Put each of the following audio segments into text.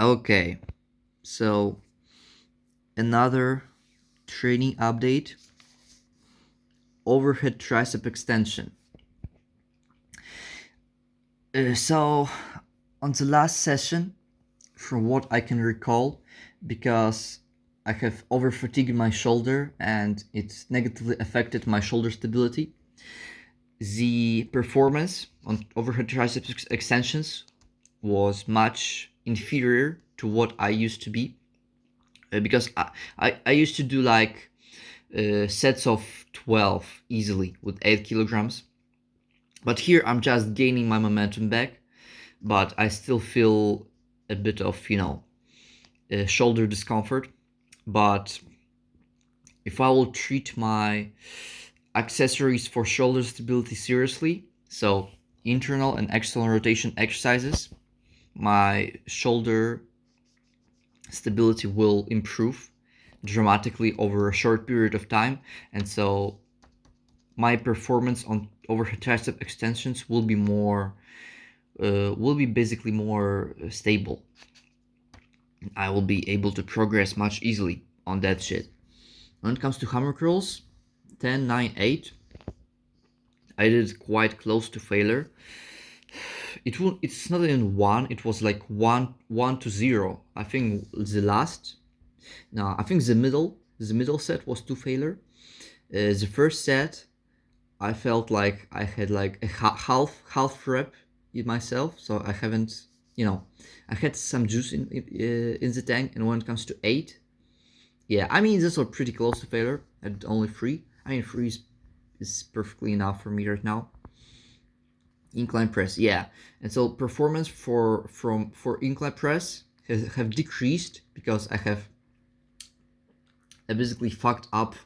Okay, so another training update, overhead tricep extension. So, on the last session, from what I can recall, because I have over fatigued my shoulder and it negatively affected my shoulder stability, the performance on overhead tricep extensions was much inferior to what I used to be. Because I used to do like sets of 12 easily with 8 kilograms. But here I'm just gaining my momentum back, but I still feel a bit of, shoulder discomfort. But if I will treat my accessories for shoulder stability seriously, so internal and external rotation exercises, my shoulder stability will improve dramatically over a short period of time. And so my performance on overhead tricep extensions will be basically more stable. I will be able to progress much easily on that shit. When it comes to hammer curls, 10, 9, 8, I did quite close to failure. It's not even one, it was like 1 to 0. I think the middle set was to failure. The first set, I felt like I had like a half rep in myself, so I haven't, I had some juice in the tank. And when it comes to 8, yeah, I mean this was pretty close to failure at only 3. I mean 3 is perfectly enough for me right now. Incline press, yeah, and so performance for incline press have decreased because I basically fucked up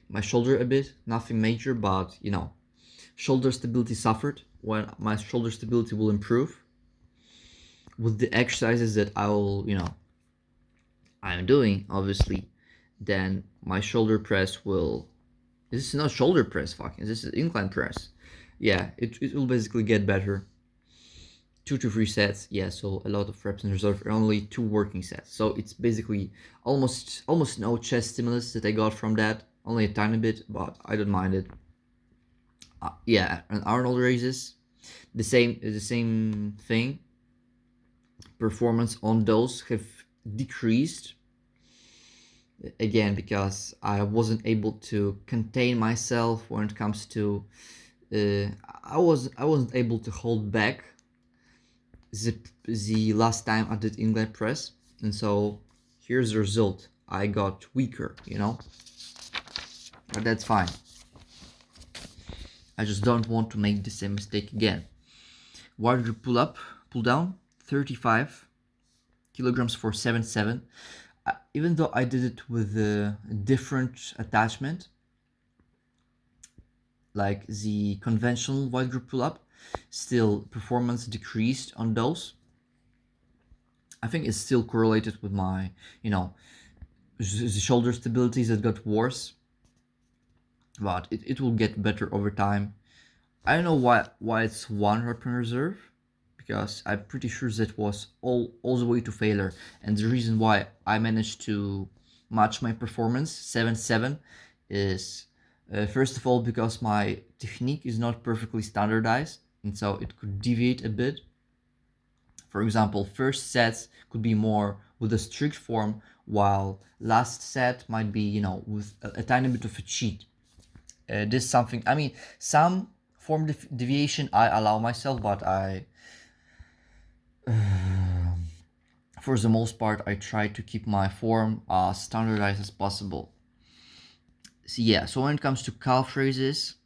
my shoulder a bit. Nothing major, but shoulder stability suffered. When my shoulder stability will improve with the exercises that I'm doing, obviously, then my shoulder press will. This is not shoulder press, fucking. This is incline press. Yeah, it will basically get better. 2 to 3 sets, yeah. So a lot of reps in reserve, only 2 working sets. So it's basically almost no chest stimulus that I got from that. Only a tiny bit, but I don't mind it. Yeah, and Arnold raises, the same thing. Performance on those have decreased again because I wasn't able to contain myself when it comes to. I wasn't able to hold back the last time I did incline press, and so here's the result. I got weaker, but that's fine. I just don't want to make the same mistake again. Wide grip pull down, 35 kilograms for 7-7. Even though I did it with a different attachment, like the conventional wide grip pull up, still performance decreased on those. I think it's still correlated with my, the shoulder stabilities that got worse, but it will get better over time. I don't know why it's 1 rep in reserve, because I'm pretty sure that was all the way to failure. And the reason why I managed to match my performance 7-7 is first of all because my technique is not perfectly standardized, and so it could deviate a bit. For example, first sets could be more with a strict form, while last set might be, with a tiny bit of a cheat. This is something, I mean, some form deviation I allow myself, but for the most part, I try to keep my form as standardized as possible. So yeah, so when it comes to calf raises,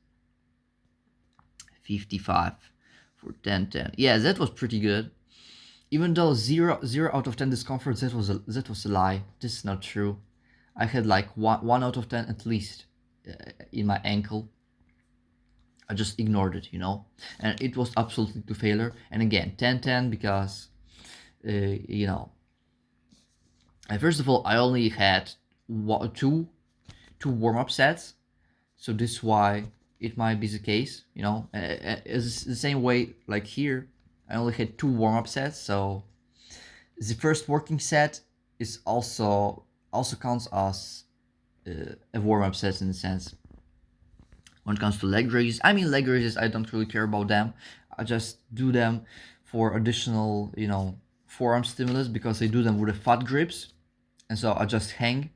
55 for 10-10. Yeah, that was pretty good. Even though 0 out of 10 discomfort, that was a lie. This is not true. I had like 1 out of 10 at least in my ankle. I just ignored it, and it was absolutely to failure. And again, 10-10 because, first of all, I only had two warm-up sets, so this is why it might be the case. It's the same way like here. I only had 2 warm-up sets, so The first working set is also counts as a warm-up set in a sense. When it comes to leg raises, I mean leg raises, I don't really care about them. I just do them for additional, forearm stimulus because I do them with the fat grips, and so I just hang.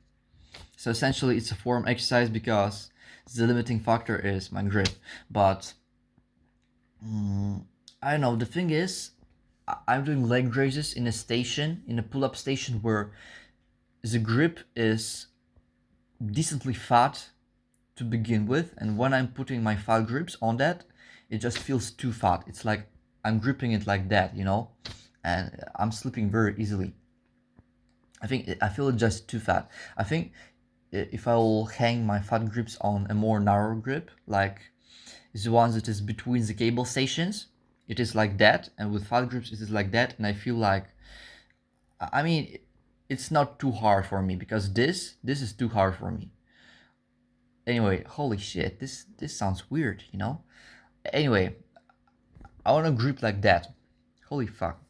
So essentially, it's a forearm exercise because the limiting factor is my grip. But I don't know. The thing is, I'm doing leg raises in a station, in a pull-up station where the grip is decently fat to begin with, and when I'm putting my fat grips on that, it just feels too fat. It's like I'm gripping it like that, and I'm slipping very easily. I feel it just too fat. I think if I will hang my fat grips on a more narrow grip, like the ones that is between the cable stations, it is like that, and with fat grips it is like that, and I feel like, I mean, it's not too hard for me because this is too hard for me. Anyway, holy shit, this sounds weird, Anyway, I want to grip like that. Holy fuck.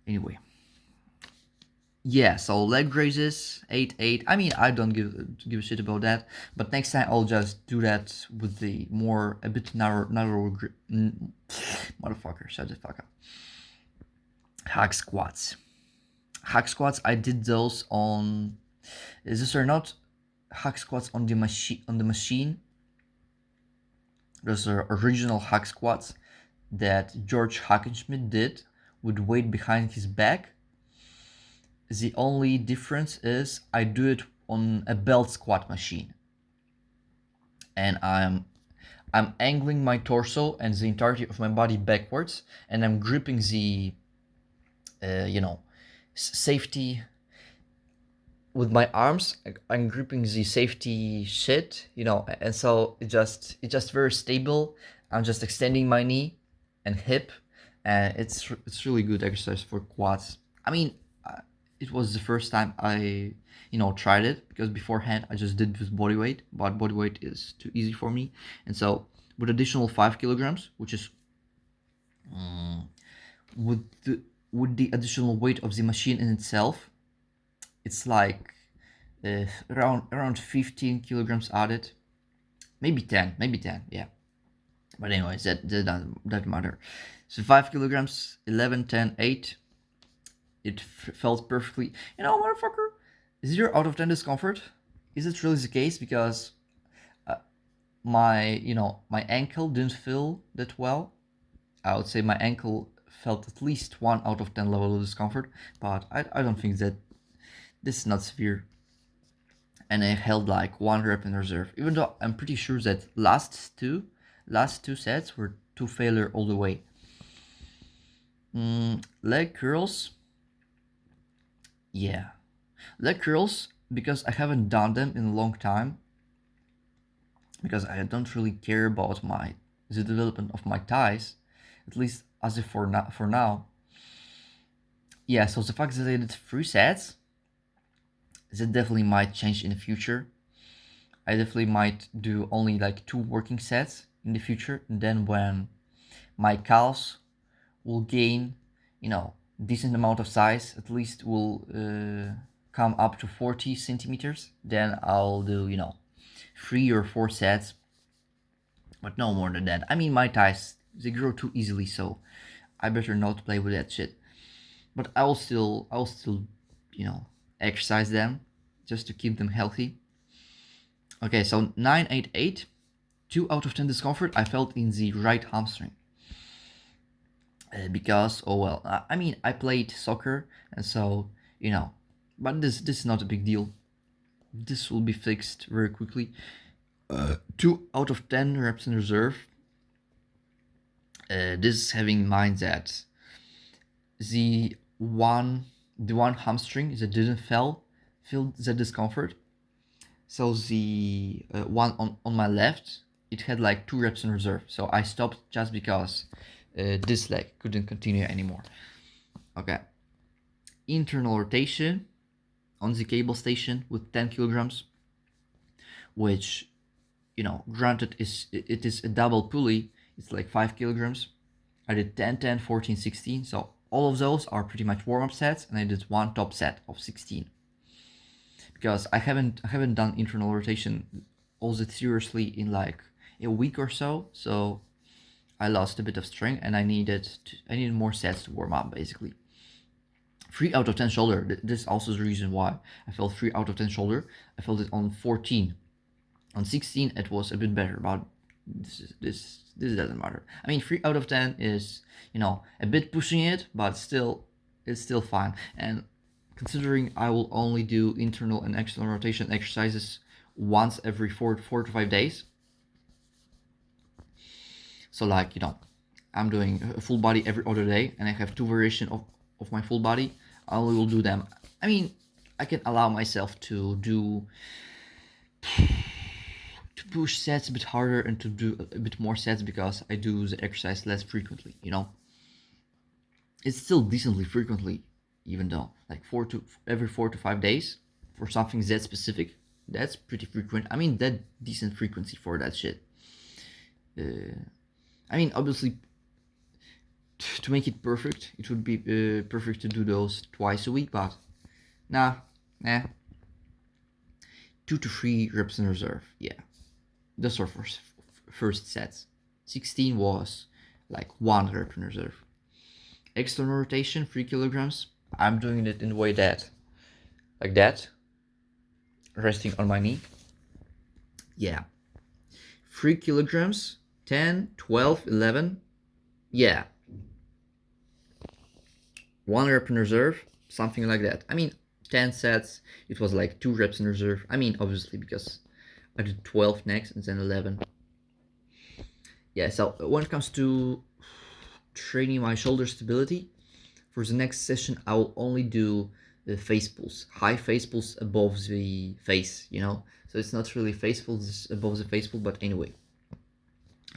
Anyway. Yeah, so leg raises, 8-8. I mean, I don't give a shit about that, but next time I'll just do that with the a bit narrow grip. Motherfucker, shut the fuck up. Hack squats. Hack squats, I did those on. These are not hack squats on the machine. Those are original hack squats that George Hackenschmidt did with weight behind his back. The only difference is I do it on a belt squat machine, and I'm angling my torso and the entirety of my body backwards, and I'm gripping the safety with my arms. I'm gripping the safety shit, and so it's just very stable. I'm just extending my knee and hip, and it's really good exercise for quads. I mean, it was the first time I tried it, because beforehand I just did with body weight, but body weight is too easy for me, and so with additional 5 kilograms, which is with the additional weight of the machine in itself, it's like around 15 kilograms added, maybe 10, yeah. But anyways, that doesn't matter. So 5 kilograms, 11, 10, 8. It felt perfectly. Motherfucker, 0 out of 10 discomfort. Is it really the case? Because my ankle didn't feel that well. I would say my ankle felt at least 1 out of 10 level of discomfort, but I don't think that this is not severe. And I held like 1 rep in reserve, even though I'm pretty sure that last two sets were 2 failure all the way. Leg curls. Yeah, leg curls, because I haven't done them in a long time, because I don't really care about the development of my thighs, at least as if for now. Yeah, so the fact that I did 3 sets, that definitely might change in the future. I definitely might do only like 2 working sets in the future, and then when my calves will gain, decent amount of size, at least will come up to 40 centimeters, then I'll do 3 or 4 sets, but no more than that. I mean, my thighs, they grow too easily, so I better not play with that shit. But I will still exercise them just to keep them healthy. Okay, so 9-8-8, 2 out of 10 discomfort I felt in the right hamstring. Because, I mean, I played soccer, and so, but this is not a big deal. This will be fixed very quickly. 2 out of 10 reps in reserve. This having in mind that the one hamstring that didn't feel the discomfort. So the one on my left, it had like 2 reps in reserve. So I stopped just because this leg couldn't continue anymore. Okay. Internal rotation on the cable station with 10 kilograms, which, granted it is a double pulley. It's like 5 kilograms. I did 10, 10, 14, 16. So all of those are pretty much warm-up sets, and I did one top set of 16 because I haven't done internal rotation all that seriously in like a week or so. So I lost a bit of strength, and I needed more sets to warm up basically. 3 out of 10 shoulder. This is also the reason why I felt 3 out of 10 shoulder. I felt it on 14. On 16 it was a bit better, but this doesn't matter. I mean, 3 out of 10 is, a bit pushing it, but still, it's still fine. And considering I will only do internal and external rotation exercises once every 4 to 5 days. So like, I'm doing a full body every other day, and I have 2 variations of my full body. I only will do them. I mean, I can allow myself to push sets a bit harder and to do a bit more sets because I do the exercise less frequently. It's still decently frequently, even though like every 4 to 5 days for something that specific. That's pretty frequent. I mean, that decent frequency for that shit. I mean, obviously, to make it perfect, it would be perfect to do those twice a week, but nah, 2 to 3 reps in reserve. Yeah, those are first sets. 16 was like 1 rep in reserve. External rotation, 3 kilograms. I'm doing it in the way like that, resting on my knee. Yeah, 3 kilograms, 10, 12, 11. Yeah, 1 rep in reserve, something like that. I mean, 10 sets, it was like 2 reps in reserve. I mean, obviously, because I did 12 next and then 11. Yeah, so when it comes to training my shoulder stability, for the next session, I will only do the face pulls, high face pulls above the face, So it's not really face pulls above the face pull, but anyway.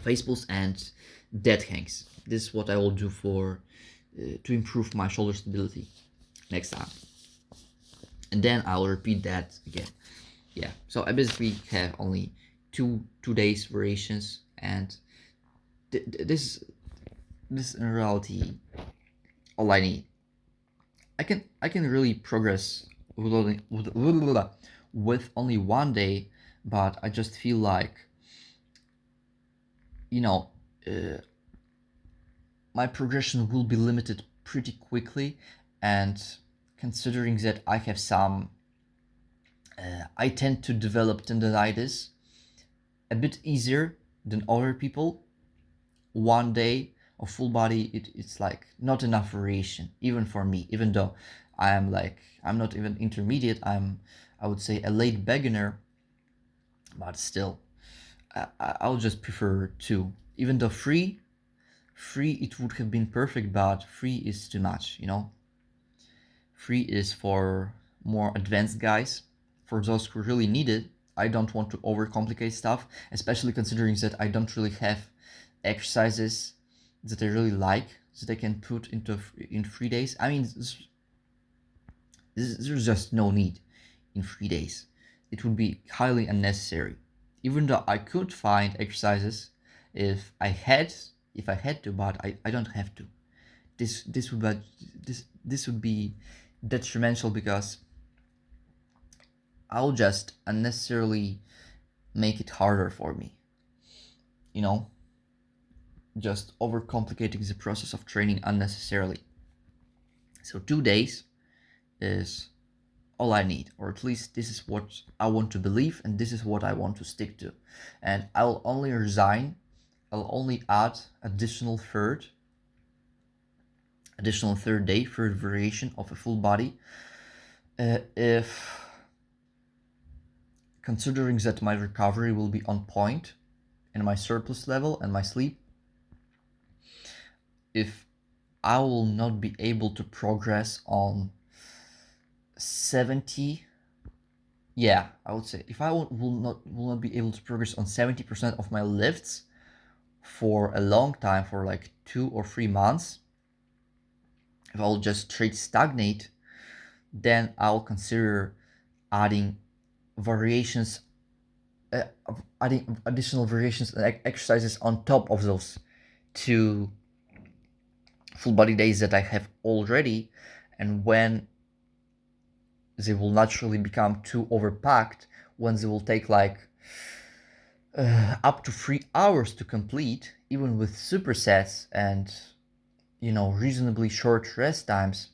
Face pulls and dead hangs. This is what I will do to improve my shoulder stability next time. And then I'll repeat that again. Yeah, so I basically have only two days variations, and this in reality all I need. I can really progress with only 1 day, but I just feel like my progression will be limited pretty quickly, and considering that I have I tend to develop tendonitis a bit easier than other people. 1 day of full body, it's like not enough variation, even for me, even though I'm not even intermediate, I would say a late beginner, but still, I'll just prefer 2. Even though 3 it would have been perfect, but 3 is too much, 3 is for more advanced guys, for those who really need it. I don't want to overcomplicate stuff, especially considering that I don't really have exercises that I really like that I can put in 3 days. I mean, there's just no need in 3 days. It would be highly unnecessary. Even though I could find exercises if I had to, but I don't have to. This would be detrimental because I'll just unnecessarily make it harder for me. Just overcomplicating the process of training unnecessarily. So 2 days is all I need, or at least this is what I want to believe, and this is what I want to stick to. And I'll only add additional third day, third variation of a full body, if considering that my recovery will be on point and my surplus level and my sleep, if I will not be able to progress on 70, I would say if I will not be able to progress on 70% of my lifts for a long time, for like 2 or 3 months, if I'll just straight stagnate, then I'll consider adding additional variations and exercises on top of those to full body days that I have already, and when they will naturally become too overpacked, when they will take like up to 3 hours to complete, even with supersets and reasonably short rest times,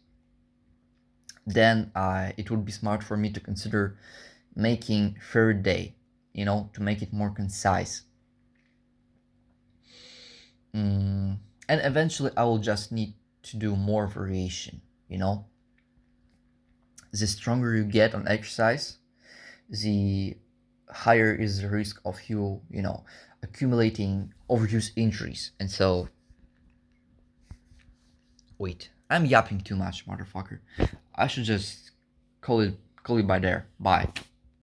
then it would be smart for me to consider making third day, to make it more concise. And eventually I will just need to do more variation. The stronger you get on exercise, the higher is the risk of you accumulating overuse injuries. And so, wait, I'm yapping too much, motherfucker. I should just call it by there. Bye.